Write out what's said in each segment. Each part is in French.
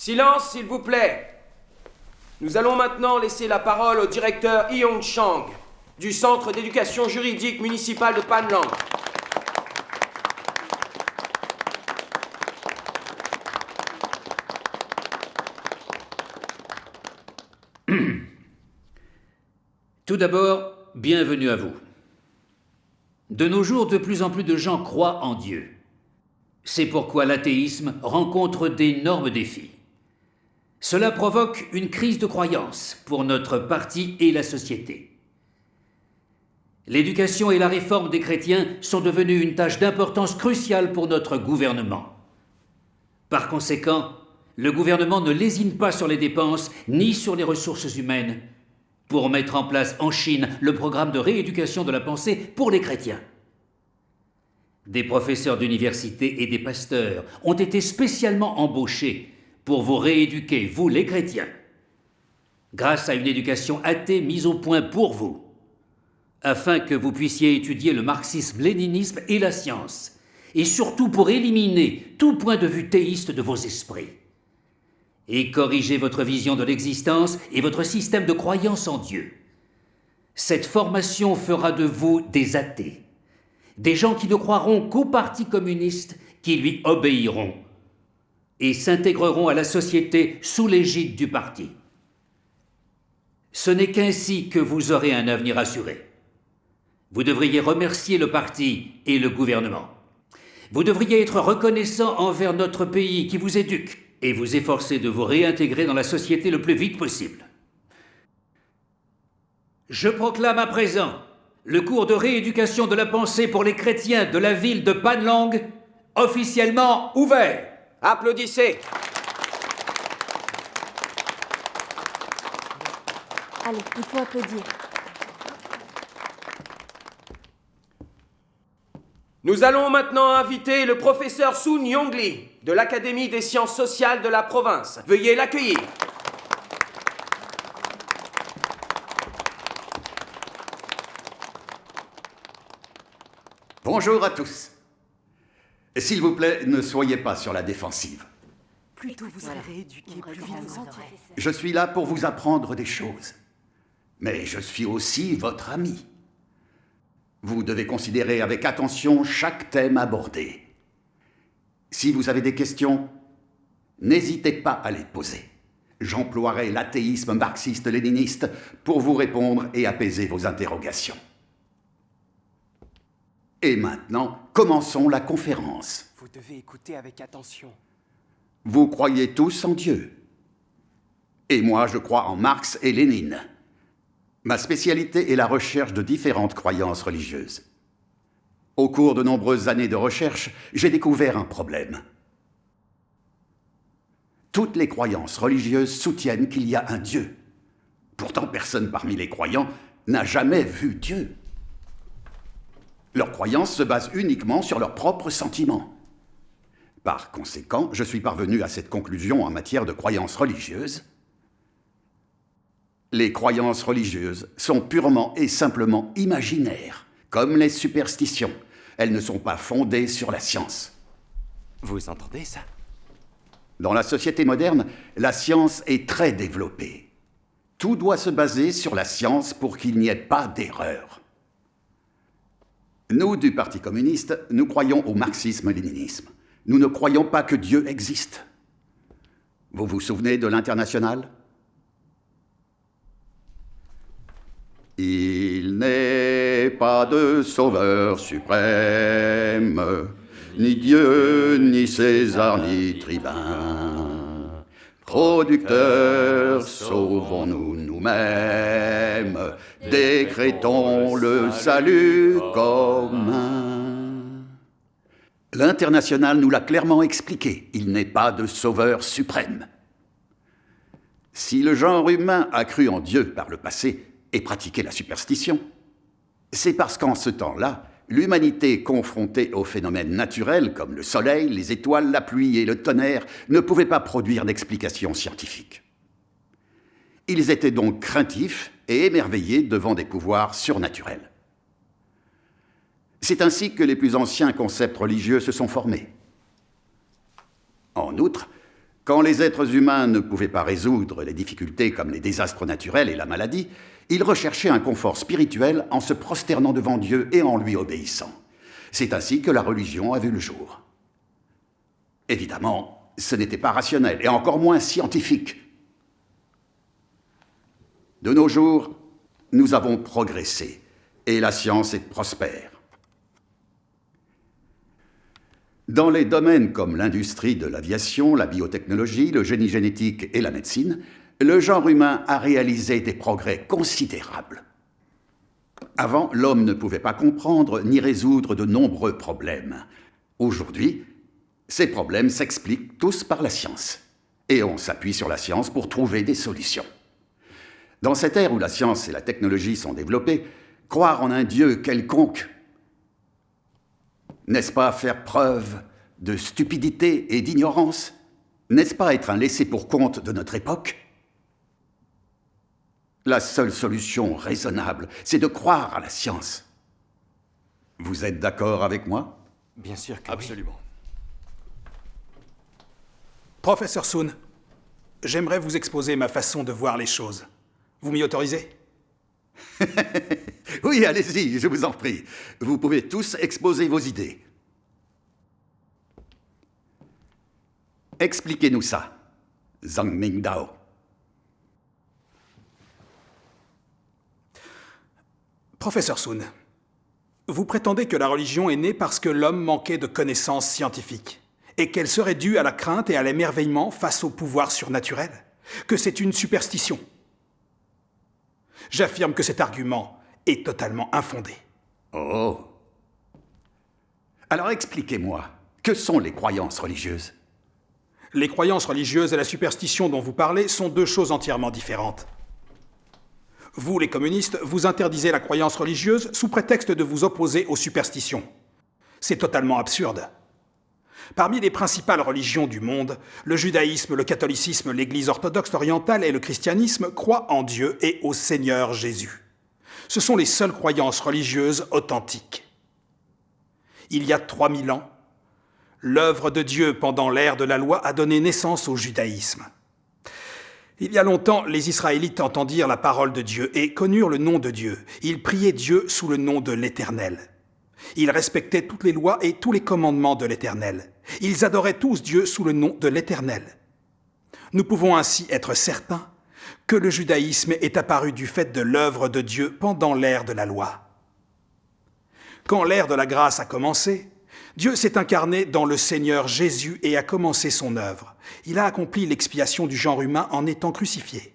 Silence, s'il vous plaît. Nous allons maintenant laisser la parole au directeur Yong Chang, du Centre d'éducation juridique municipal de Panlang. Tout d'abord, bienvenue à vous. De nos jours, de plus en plus de gens croient en Dieu. C'est pourquoi l'athéisme rencontre d'énormes défis. Cela provoque une crise de croyance pour notre parti et la société. L'éducation et la réforme des chrétiens sont devenues une tâche d'importance cruciale pour notre gouvernement. Par conséquent, le gouvernement ne lésine pas sur les dépenses ni sur les ressources humaines pour mettre en place en Chine le programme de rééducation de la pensée pour les chrétiens. Des professeurs d'université et des pasteurs ont été spécialement embauchés pour vous rééduquer, vous les chrétiens, grâce à une éducation athée mise au point pour vous, afin que vous puissiez étudier le marxisme-léninisme et la science, et surtout pour éliminer tout point de vue théiste de vos esprits, et corriger votre vision de l'existence et votre système de croyance en Dieu. Cette formation fera de vous des athées, des gens qui ne croiront qu'au Parti communiste, qui lui obéiront, et s'intégreront à la société sous l'égide du parti. Ce n'est qu'ainsi que vous aurez un avenir assuré. Vous devriez remercier le parti et le gouvernement. Vous devriez être reconnaissant envers notre pays qui vous éduque et vous efforcer de vous réintégrer dans la société le plus vite possible. Je proclame à présent le cours de rééducation de la pensée pour les chrétiens de la ville de Panlang officiellement ouvert. Applaudissez. Allez, il faut applaudir. Nous allons maintenant inviter le professeur Sun Yongli de l'Académie des sciences sociales de la province. Veuillez l'accueillir. Bonjour à tous. S'il vous plaît, ne soyez pas sur la défensive. Plutôt vous serez rééduqué, plus vite vous sentirez. Je suis là pour vous apprendre des choses. Mais je suis aussi votre ami. Vous devez considérer avec attention chaque thème abordé. Si vous avez des questions, n'hésitez pas à les poser. J'emploierai l'athéisme marxiste-léniniste pour vous répondre et apaiser vos interrogations. Et maintenant, commençons la conférence. Vous devez écouter avec attention. Vous croyez tous en Dieu. Et moi, je crois en Marx et Lénine. Ma spécialité est la recherche de différentes croyances religieuses. Au cours de nombreuses années de recherche, j'ai découvert un problème. Toutes les croyances religieuses soutiennent qu'il y a un Dieu. Pourtant, personne parmi les croyants n'a jamais vu Dieu. Leurs croyances se basent uniquement sur leurs propres sentiments. Par conséquent, je suis parvenu à cette conclusion en matière de croyances religieuses. Les croyances religieuses sont purement et simplement imaginaires, comme les superstitions. Elles ne sont pas fondées sur la science. Vous entendez ça? Dans la société moderne, la science est très développée. Tout doit se baser sur la science pour qu'il n'y ait pas d'erreur. Nous, du Parti communiste, nous croyons au marxisme-léninisme. Nous ne croyons pas que Dieu existe. Vous vous souvenez de l'Internationale ? Il n'est pas de sauveur suprême, ni Dieu, ni César, ni tribun. Producteurs, sauvons-nous nous-mêmes, décrétons le salut commun. L'Internationale nous l'a clairement expliqué, il n'est pas de sauveur suprême. Si le genre humain a cru en Dieu par le passé et pratiqué la superstition, c'est parce qu'en ce temps-là, l'humanité confrontée aux phénomènes naturels comme le soleil, les étoiles, la pluie et le tonnerre ne pouvait pas produire d'explications scientifiques. Ils étaient donc craintifs et émerveillés devant des pouvoirs surnaturels. C'est ainsi que les plus anciens concepts religieux se sont formés. En outre, Quand les êtres humains ne pouvaient pas résoudre les difficultés comme les désastres naturels et la maladie, ils recherchaient un confort spirituel en se prosternant devant Dieu et en lui obéissant. C'est ainsi que la religion a vu le jour. Évidemment, ce n'était pas rationnel et encore moins scientifique. De nos jours, nous avons progressé et la science est prospère. Dans les domaines comme l'industrie de l'aviation, la biotechnologie, le génie génétique et la médecine, le genre humain a réalisé des progrès considérables. Avant, l'homme ne pouvait pas comprendre ni résoudre de nombreux problèmes. Aujourd'hui, ces problèmes s'expliquent tous par la science. Et on s'appuie sur la science pour trouver des solutions. Dans cette ère où la science et la technologie sont développées, croire en un Dieu quelconque, n'est-ce pas faire preuve de stupidité et d'ignorance? N'est-ce pas être un laissé-pour-compte de notre époque? La seule solution raisonnable, c'est de croire à la science. Vous êtes d'accord avec moi? Bien sûr que Absolument. Professeur Soon, j'aimerais vous exposer ma façon de voir les choses. Vous m'y autorisez? Oui, allez-y, je vous en prie. Vous pouvez tous exposer vos idées. Expliquez-nous ça, Zhang Mingdao. Professeur Soon, vous prétendez que la religion est née parce que l'homme manquait de connaissances scientifiques et qu'elle serait due à la crainte et à l'émerveillement face au pouvoir surnaturel, que c'est une superstition. J'affirme que cet argument est totalement infondé. Oh. Alors expliquez-moi, que sont les croyances religieuses? Les croyances religieuses et la superstition dont vous parlez sont deux choses entièrement différentes. Vous, les communistes, vous interdisez la croyance religieuse sous prétexte de vous opposer aux superstitions. C'est totalement absurde. Parmi les principales religions du monde, le judaïsme, le catholicisme, l'Église orthodoxe orientale et le christianisme croient en Dieu et au Seigneur Jésus. Ce sont les seules croyances religieuses authentiques. Il y a 3000 ans, l'œuvre de Dieu pendant l'ère de la loi a donné naissance au judaïsme. Il y a longtemps, les Israélites entendirent la parole de Dieu et connurent le nom de Dieu. Ils priaient Dieu sous le nom de l'Éternel. Ils respectaient toutes les lois et tous les commandements de l'Éternel. Ils adoraient tous Dieu sous le nom de l'Éternel. Nous pouvons ainsi être certains que le judaïsme est apparu du fait de l'œuvre de Dieu pendant l'ère de la loi. Quand l'ère de la grâce a commencé, Dieu s'est incarné dans le Seigneur Jésus et a commencé son œuvre. Il a accompli l'expiation du genre humain en étant crucifié.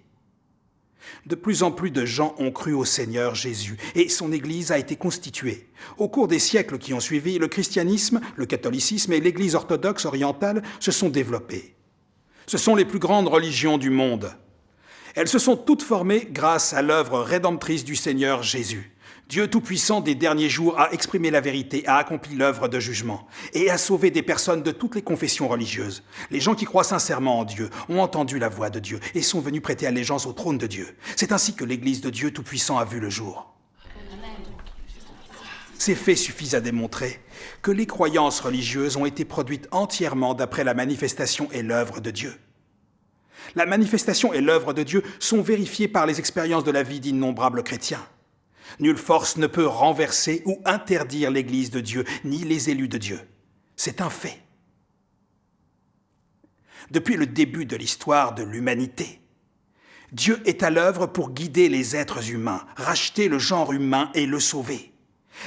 De plus en plus de gens ont cru au Seigneur Jésus et son Église a été constituée. Au cours des siècles qui ont suivi, le christianisme, le catholicisme et l'Église orthodoxe orientale se sont développés. Ce sont les plus grandes religions du monde. Elles se sont toutes formées grâce à l'œuvre rédemptrice du Seigneur Jésus. Dieu Tout-Puissant des derniers jours a exprimé la vérité, a accompli l'œuvre de jugement et a sauvé des personnes de toutes les confessions religieuses. Les gens qui croient sincèrement en Dieu ont entendu la voix de Dieu et sont venus prêter allégeance au trône de Dieu. C'est ainsi que l'Église de Dieu Tout-Puissant a vu le jour. Ces faits suffisent à démontrer que les croyances religieuses ont été produites entièrement d'après la manifestation et l'œuvre de Dieu. La manifestation et l'œuvre de Dieu sont vérifiées par les expériences de la vie d'innombrables chrétiens. Nulle force ne peut renverser ou interdire l'Église de Dieu, ni les élus de Dieu. C'est un fait. Depuis le début de l'histoire de l'humanité, Dieu est à l'œuvre pour guider les êtres humains, racheter le genre humain et le sauver.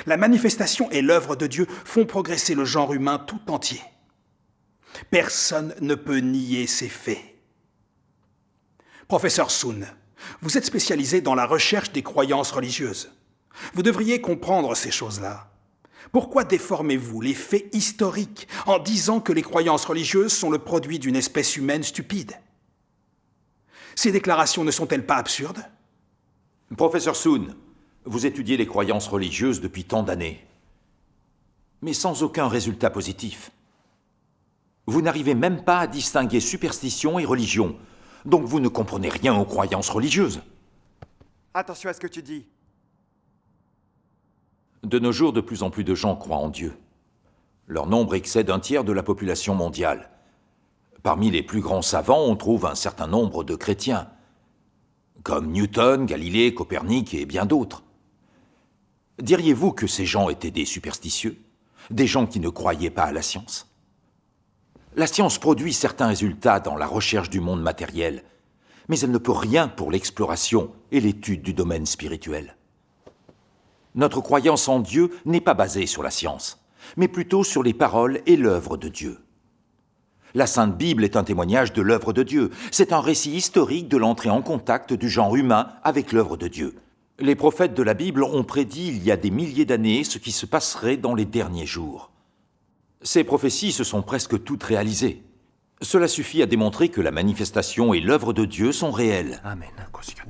La manifestation et l'œuvre de Dieu font progresser le genre humain tout entier. Personne ne peut nier ces faits. Professeur Soon, vous êtes spécialisé dans la recherche des croyances religieuses. Vous devriez comprendre ces choses-là. Pourquoi déformez-vous les faits historiques en disant que les croyances religieuses sont le produit d'une espèce humaine stupide? Ces déclarations ne sont-elles pas absurdes? Professeur Soon, vous étudiez les croyances religieuses depuis tant d'années, mais sans aucun résultat positif. Vous n'arrivez même pas à distinguer superstition et religion, donc vous ne comprenez rien aux croyances religieuses. Attention à ce que tu dis. De nos jours, de plus en plus de gens croient en Dieu. Leur nombre excède un tiers de la population mondiale. Parmi les plus grands savants, on trouve un certain nombre de chrétiens, comme Newton, Galilée, Copernic et bien d'autres. Diriez-vous que ces gens étaient des superstitieux? Des gens qui ne croyaient pas à la science? La science produit certains résultats dans la recherche du monde matériel, mais elle ne peut rien pour l'exploration et l'étude du domaine spirituel. Notre croyance en Dieu n'est pas basée sur la science, mais plutôt sur les paroles et l'œuvre de Dieu. La Sainte Bible est un témoignage de l'œuvre de Dieu. C'est un récit historique de l'entrée en contact du genre humain avec l'œuvre de Dieu. Les prophètes de la Bible ont prédit il y a des milliers d'années ce qui se passerait dans les derniers jours. Ces prophéties se sont presque toutes réalisées. Cela suffit à démontrer que la manifestation et l'œuvre de Dieu sont réelles,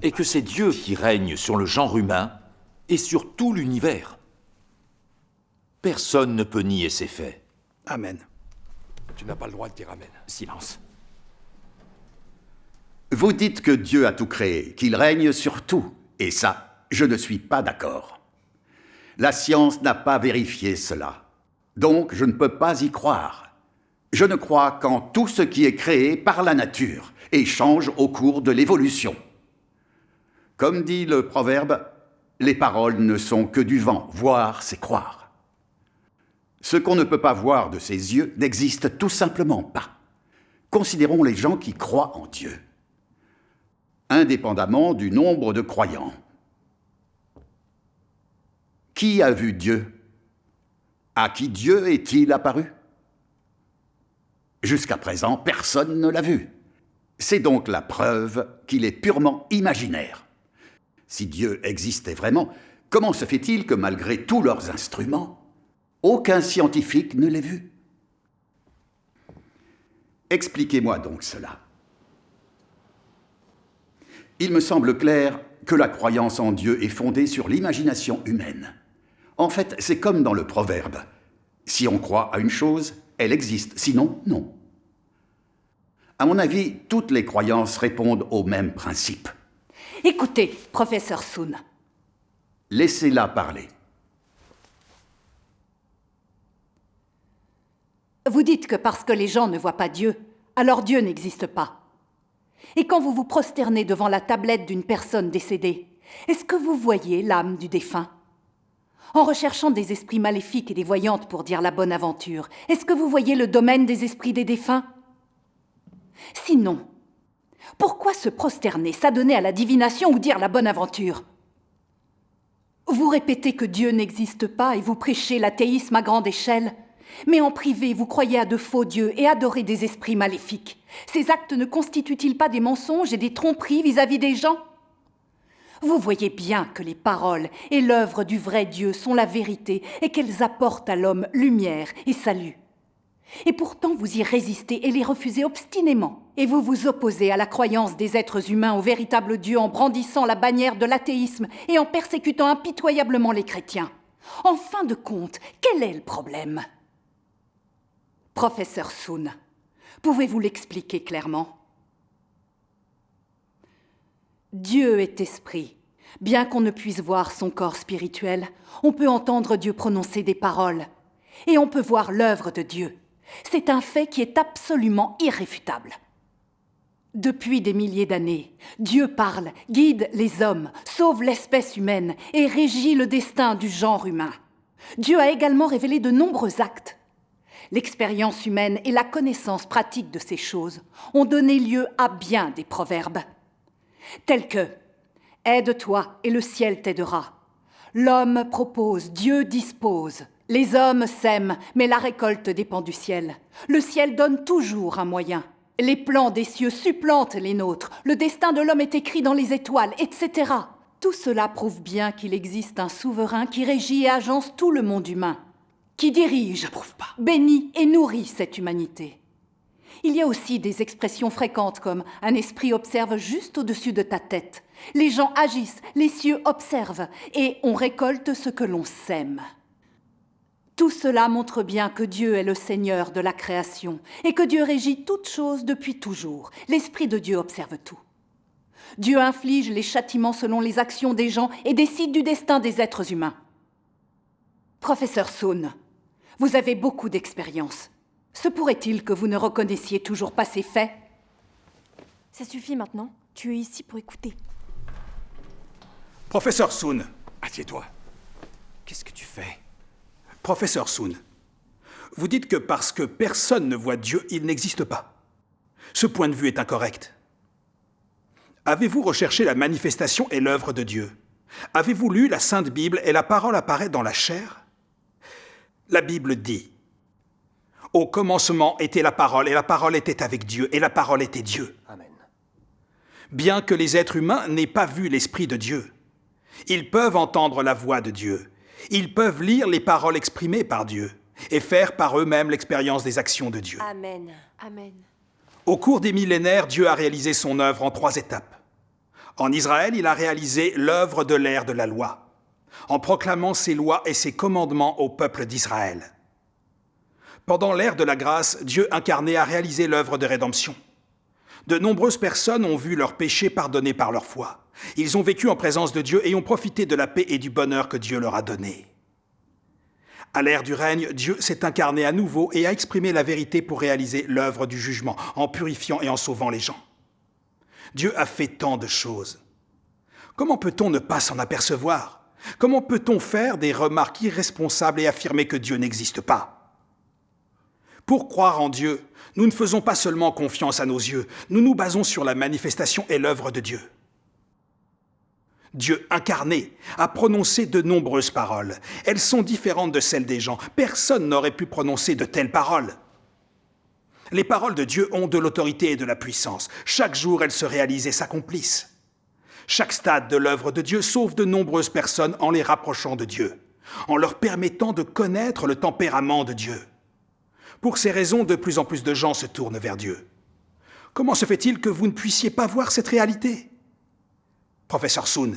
et que c'est Dieu qui règne sur le genre humain et sur tout l'univers. Personne ne peut nier ces faits. Amen. Tu n'as pas le droit de dire amen. Silence. Vous dites que Dieu a tout créé, qu'il règne sur tout, et ça, je ne suis pas d'accord. La science n'a pas vérifié cela, donc je ne peux pas y croire. Je ne crois qu'en tout ce qui est créé par la nature et change au cours de l'évolution. Comme dit le proverbe, les paroles ne sont que du vent, voir c'est croire. Ce qu'on ne peut pas voir de ses yeux n'existe tout simplement pas. Considérons les gens qui croient en Dieu, indépendamment du nombre de croyants. Qui a vu Dieu? À qui Dieu est-il apparu? Jusqu'à présent, personne ne l'a vu. C'est donc la preuve qu'il est purement imaginaire. Si Dieu existait vraiment, comment se fait-il que malgré tous leurs instruments, aucun scientifique ne l'ait vu? Expliquez-moi donc cela. Il me semble clair que la croyance en Dieu est fondée sur l'imagination humaine. En fait, c'est comme dans le proverbe. Si on croit à une chose, elle existe, sinon, non. À mon avis, toutes les croyances répondent au même principe. Écoutez, professeur Soon. Laissez-la parler. Vous dites que parce que les gens ne voient pas Dieu, alors Dieu n'existe pas. Et quand vous vous prosternez devant la tablette d'une personne décédée, est-ce que vous voyez l'âme du défunt? En recherchant des esprits maléfiques et des voyantes pour dire la bonne aventure, est-ce que vous voyez le domaine des esprits des défunts? Sinon, pourquoi se prosterner, s'adonner à la divination ou dire la bonne aventure? Vous répétez que Dieu n'existe pas et vous prêchez l'athéisme à grande échelle, mais en privé, vous croyez à de faux dieux et adorez des esprits maléfiques. Ces actes ne constituent-ils pas des mensonges et des tromperies vis-à-vis des gens? Vous voyez bien que les paroles et l'œuvre du vrai Dieu sont la vérité et qu'elles apportent à l'homme lumière et salut. Et pourtant vous y résistez et les refusez obstinément. Et vous vous opposez à la croyance des êtres humains au véritable Dieu en brandissant la bannière de l'athéisme et en persécutant impitoyablement les chrétiens. En fin de compte, quel est le problème? Professeur Soon, pouvez-vous l'expliquer clairement? Dieu est esprit. Bien qu'on ne puisse voir son corps spirituel, on peut entendre Dieu prononcer des paroles. Et on peut voir l'œuvre de Dieu. C'est un fait qui est absolument irréfutable. Depuis des milliers d'années, Dieu parle, guide les hommes, sauve l'espèce humaine et régit le destin du genre humain. Dieu a également révélé de nombreux actes. L'expérience humaine et la connaissance pratique de ces choses ont donné lieu à bien des proverbes, tels que « Aide-toi et le ciel t'aidera »,« L'homme propose, Dieu dispose », « Les hommes sèment, mais la récolte dépend du ciel », « Le ciel donne toujours un moyen », « Les plans des cieux supplantent les nôtres », « Le destin de l'homme est écrit dans les étoiles », etc. Tout cela prouve bien qu'il existe un souverain qui régit et agence tout le monde humain, qui dirige, bénit et nourrit cette humanité. Il y a aussi des expressions fréquentes comme « un esprit observe juste au-dessus de ta tête »,« les gens agissent, les cieux observent » et « on récolte ce que l'on sème ». Tout cela montre bien que Dieu est le Seigneur de la création et que Dieu régit toutes choses depuis toujours. L'Esprit de Dieu observe tout. Dieu inflige les châtiments selon les actions des gens et décide du destin des êtres humains. Professeur Soon, vous avez beaucoup d'expérience. Se pourrait-il que vous ne reconnaissiez toujours pas ces faits? Ça suffit maintenant. Tu es ici pour écouter. Professeur Soon. Assieds-toi. Qu'est-ce que tu fais? Professeur Soon, vous dites que parce que personne ne voit Dieu, il n'existe pas. Ce point de vue est incorrect. Avez-vous recherché la manifestation et l'œuvre de Dieu? Avez-vous lu la Sainte Bible et la parole apparaît dans la chair? La Bible dit « Au commencement était la parole, et la parole était avec Dieu, et la parole était Dieu. » Amen. Bien que les êtres humains n'aient pas vu l'Esprit de Dieu, ils peuvent entendre la voix de Dieu. Ils peuvent lire les paroles exprimées par Dieu et faire par eux-mêmes l'expérience des actions de Dieu. Amen. Amen. Au cours des millénaires, Dieu a réalisé son œuvre en 3 étapes. En Israël, il a réalisé l'œuvre de l'ère de la loi, en proclamant ses lois et ses commandements au peuple d'Israël. Pendant l'ère de la grâce, Dieu incarné a réalisé l'œuvre de rédemption. De nombreuses personnes ont vu leurs péchés pardonnés par leur foi. Ils ont vécu en présence de Dieu et ont profité de la paix et du bonheur que Dieu leur a donné. À l'ère du règne, Dieu s'est incarné à nouveau et a exprimé la vérité pour réaliser l'œuvre du jugement, en purifiant et en sauvant les gens. Dieu a fait tant de choses. Comment peut-on ne pas s'en apercevoir? Comment peut-on faire des remarques irresponsables et affirmer que Dieu n'existe pas? Pour croire en Dieu, nous ne faisons pas seulement confiance à nos yeux, nous nous basons sur la manifestation et l'œuvre de Dieu. Dieu incarné a prononcé de nombreuses paroles. Elles sont différentes de celles des gens. Personne n'aurait pu prononcer de telles paroles. Les paroles de Dieu ont de l'autorité et de la puissance. Chaque jour, elles se réalisent et s'accomplissent. Chaque stade de l'œuvre de Dieu sauve de nombreuses personnes en les rapprochant de Dieu, en leur permettant de connaître le tempérament de Dieu. Pour ces raisons, de plus en plus de gens se tournent vers Dieu. Comment se fait-il que vous ne puissiez pas voir cette réalité? Professeur Soon,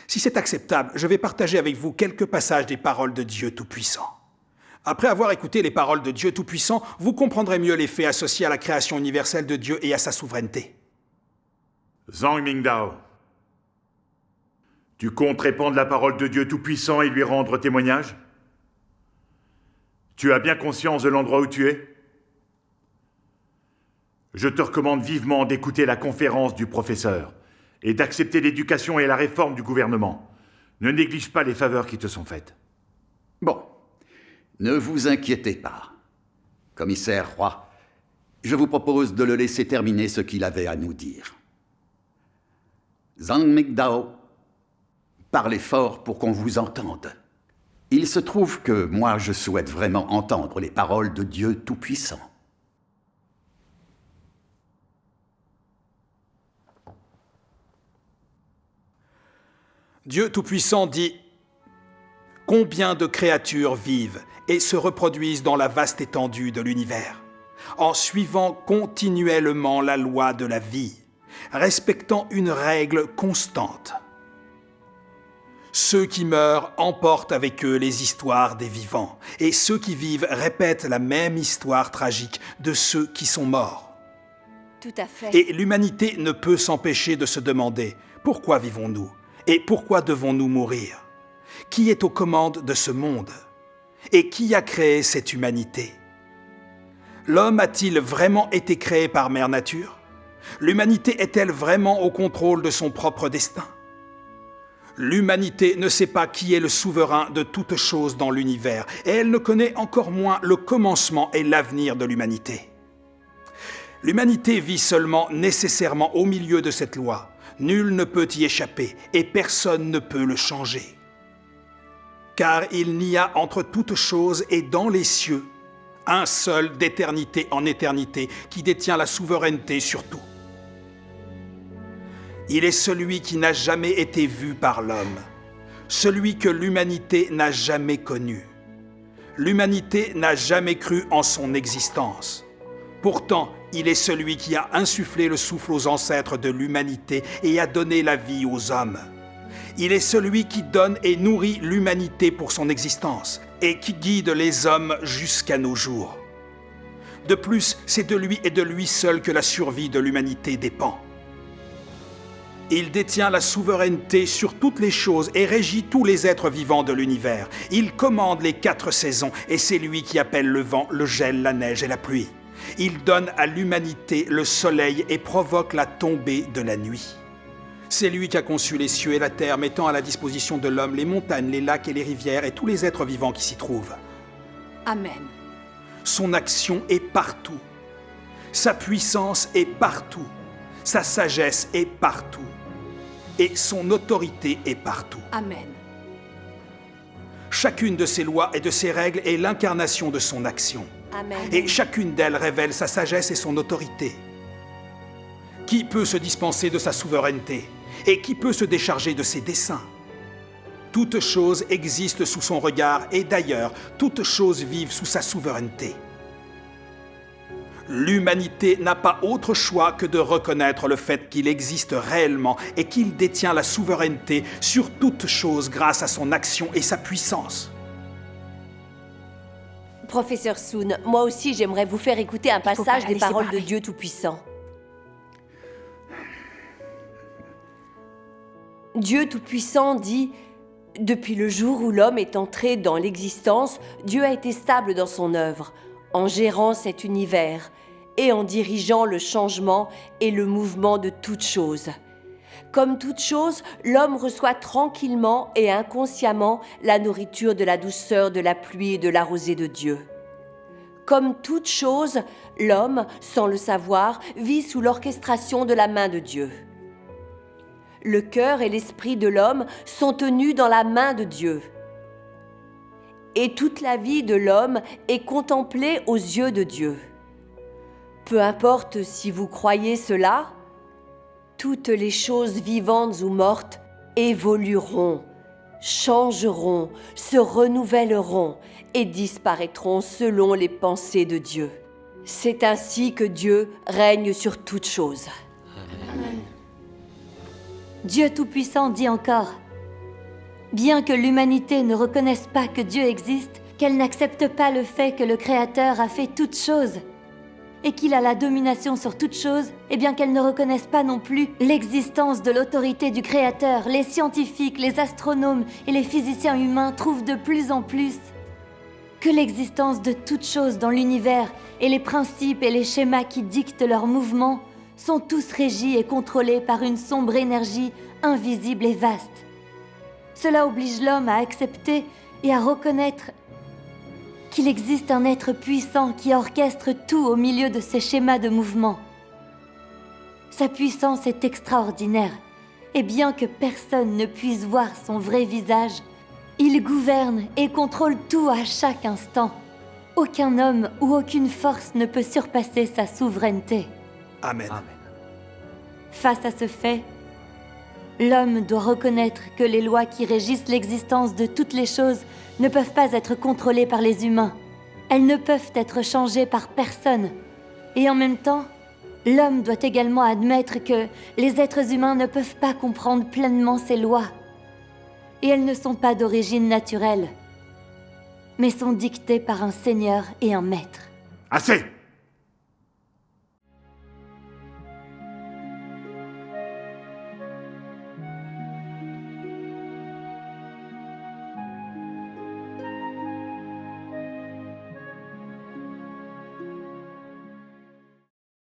si c'est acceptable, je vais partager avec vous quelques passages des paroles de Dieu Tout-Puissant. Après avoir écouté les paroles de Dieu Tout-Puissant, vous comprendrez mieux les faits associés à la création universelle de Dieu et à sa souveraineté. Zhang Mingdao, tu comptes répandre la parole de Dieu Tout-Puissant et lui rendre témoignage? Tu as bien conscience de l'endroit où tu es? Je te recommande vivement d'écouter la conférence du professeur et d'accepter l'éducation et la réforme du gouvernement. Ne néglige pas les faveurs qui te sont faites. Bon, ne vous inquiétez pas. Commissaire Roy, je vous propose de le laisser terminer ce qu'il avait à nous dire. Zhang Mingdao, parlez fort pour qu'on vous entende. Il se trouve que moi, je souhaite vraiment entendre les paroles de Dieu Tout-Puissant. Dieu Tout-Puissant dit « Combien de créatures vivent et se reproduisent dans la vaste étendue de l'univers, en suivant continuellement la loi de la vie, respectant une règle constante. Ceux qui meurent emportent avec eux les histoires des vivants, et ceux qui vivent répètent la même histoire tragique de ceux qui sont morts. Tout à fait. Et l'humanité ne peut s'empêcher de se demander « Pourquoi vivons-nous ? Et pourquoi devons-nous mourir? Qui est aux commandes de ce monde? Et qui a créé cette humanité? L'homme a-t-il vraiment été créé par Mère Nature? L'humanité est-elle vraiment au contrôle de son propre destin? L'humanité ne sait pas qui est le souverain de toutes choses dans l'univers, et elle ne connaît encore moins le commencement et l'avenir de l'humanité. L'humanité vit seulement nécessairement au milieu de cette loi. Nul ne peut y échapper, et personne ne peut le changer. Car il n'y a entre toutes choses et dans les cieux un seul d'éternité en éternité qui détient la souveraineté sur tout. Il est celui qui n'a jamais été vu par l'homme, celui que l'humanité n'a jamais connu. L'humanité n'a jamais cru en son existence. Pourtant, il est celui qui a insufflé le souffle aux ancêtres de l'humanité et a donné la vie aux hommes. Il est celui qui donne et nourrit l'humanité pour son existence et qui guide les hommes jusqu'à nos jours. De plus, c'est de lui et de lui seul que la survie de l'humanité dépend. Il détient la souveraineté sur toutes les choses et régit tous les êtres vivants de l'univers. Il commande les 4 saisons et c'est lui qui appelle le vent, le gel, la neige et la pluie. Il donne à l'humanité le soleil et provoque la tombée de la nuit. C'est lui qui a conçu les cieux et la terre, mettant à la disposition de l'homme les montagnes, les lacs et les rivières et tous les êtres vivants qui s'y trouvent. Amen. Son action est partout. Sa puissance est partout. Sa sagesse est partout. Et son autorité est partout. Amen. Chacune de ses lois et de ses règles est l'incarnation de son action. Amen. Et chacune d'elles révèle sa sagesse et son autorité. Qui peut se dispenser de sa souveraineté? Et qui peut se décharger de ses desseins? Toutes choses existent sous son regard et d'ailleurs, toutes choses vivent sous sa souveraineté. L'humanité n'a pas autre choix que de reconnaître le fait qu'il existe réellement et qu'il détient la souveraineté sur toutes choses grâce à son action et sa puissance. Professeur Soon, moi aussi j'aimerais vous faire écouter un passage des paroles de Dieu Tout-Puissant. Dieu Tout-Puissant dit « Depuis le jour où l'homme est entré dans l'existence, Dieu a été stable dans son œuvre, en gérant cet univers et en dirigeant le changement et le mouvement de toutes choses. Comme toute chose, l'homme reçoit tranquillement et inconsciemment la nourriture de la douceur de la pluie et de la rosée de Dieu. Comme toute chose, l'homme, sans le savoir, vit sous l'orchestration de la main de Dieu. Le cœur et l'esprit de l'homme sont tenus dans la main de Dieu. Et toute la vie de l'homme est contemplée aux yeux de Dieu. Peu importe si vous croyez cela, toutes les choses vivantes ou mortes évolueront, changeront, se renouvelleront et disparaîtront selon les pensées de Dieu. C'est ainsi que Dieu règne sur toutes choses. Amen. Dieu Tout-Puissant dit encore « Bien que l'humanité ne reconnaisse pas que Dieu existe, qu'elle n'accepte pas le fait que le Créateur a fait toutes choses et qu'il a la domination sur toutes choses, et bien qu'elle ne reconnaisse pas non plus l'existence de l'autorité du Créateur, les scientifiques, les astronomes et les physiciens humains trouvent de plus en plus que l'existence de toutes choses dans l'univers et les principes et les schémas qui dictent leurs mouvements sont tous régis et contrôlés par une sombre énergie invisible et vaste. Cela oblige l'homme à accepter et à reconnaître qu'il existe un être puissant qui orchestre tout au milieu de ces schémas de mouvement. Sa puissance est extraordinaire, et bien que personne ne puisse voir son vrai visage, il gouverne et contrôle tout à chaque instant. Aucun homme ou aucune force ne peut surpasser sa souveraineté. Amen. Face à ce fait, l'homme doit reconnaître que les lois qui régissent l'existence de toutes les choses ne peuvent pas être contrôlées par les humains. Elles ne peuvent être changées par personne. Et en même temps, l'homme doit également admettre que les êtres humains ne peuvent pas comprendre pleinement ces lois. Et elles ne sont pas d'origine naturelle, mais sont dictées par un seigneur et un maître. Assez!